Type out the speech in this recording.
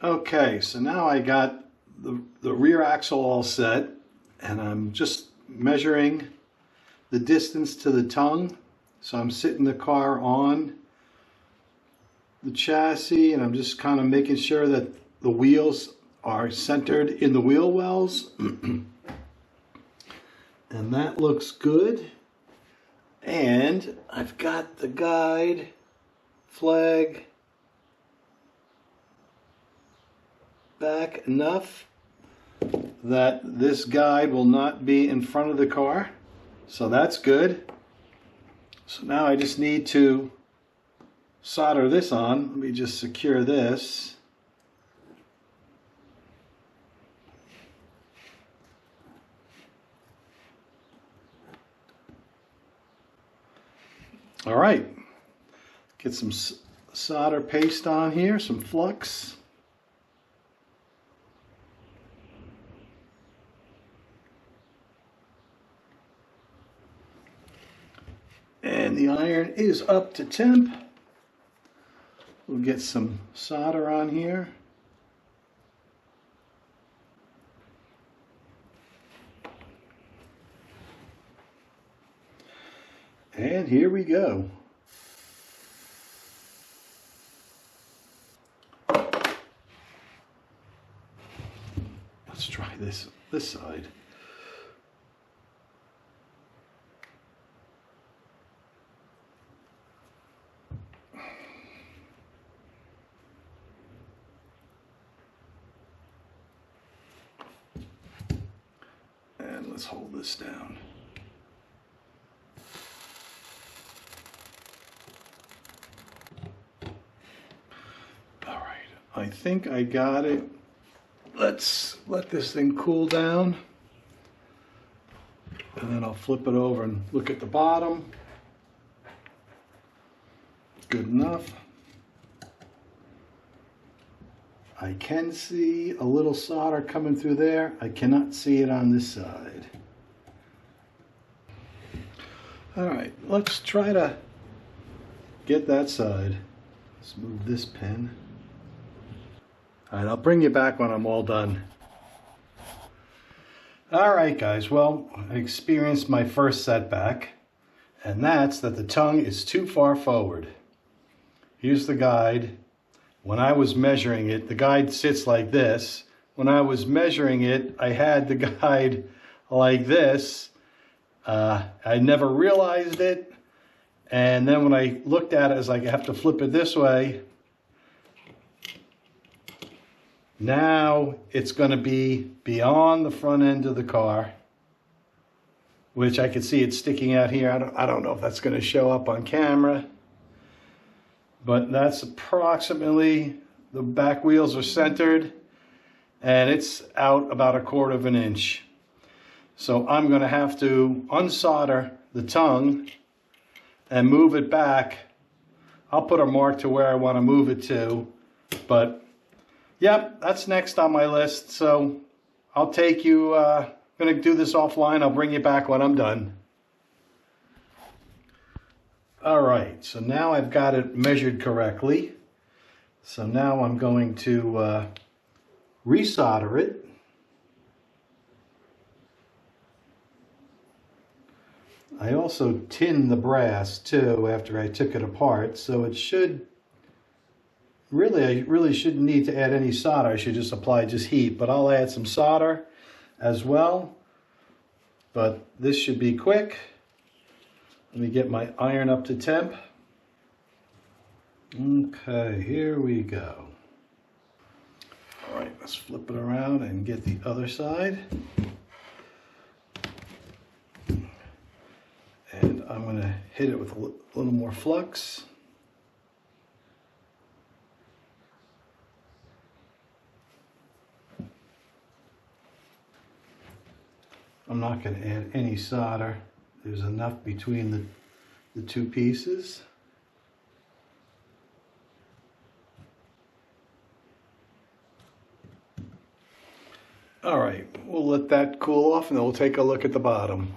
Okay, so now I got the rear axle all set, and I'm just measuring the distance to the tongue. So I'm sitting the car on the chassis, and I'm just kind of making sure that the wheels are centered in the wheel wells. And that looks good. And I've got the guide flag back enough that this guide will not be in front of the car. So that's good. So now I just need to solder this on. Let me just secure this. All right, get some solder paste on here, some flux. And the iron is up to temp. We'll get some solder on here. And here we go. Let's try this side. And let's hold this down. I think I got it. Let's let this thing cool down, and then I'll flip it over and look at the bottom. Good enough. I can see a little solder coming through there. I cannot see it on this side. All right, let's try to get that side. Let's move this pin. All right, I'll bring you back when I'm all done. All right, guys, well, I experienced my first setback, and that's that the tongue is too far forward. Here's the guide. When I was measuring it, the guide sits like this. When I was measuring it, I had the guide like this. I never realized it, and then when I looked at it, I was like, I have to flip it this way. Now it's going to be beyond the front end of the car, which I can see it sticking out here. I don't know if that's going to show up on camera, but that's approximately, the back wheels are centered, and it's out about 1/4 of an inch. So I'm going to have to unsolder the tongue and move it back. I'll put a mark to where I want to move it to, but yep, that's next on my list, so I'll take you, I'm going to do this offline. I'll bring you back when I'm done. All right, so now I've got it measured correctly. So now I'm going to resolder it. I also tinned the brass too after I took it apart, so it should I really shouldn't need to add any solder. I should just apply just heat, but I'll add some solder as well. But this should be quick. Let me get my iron up to temp. Okay, here we go. All right, let's flip it around and get the other side. And I'm going to hit it with a little more flux. I'm not going to add any solder. There's enough between the two pieces. All right, we'll let that cool off and then we'll take a look at the bottom.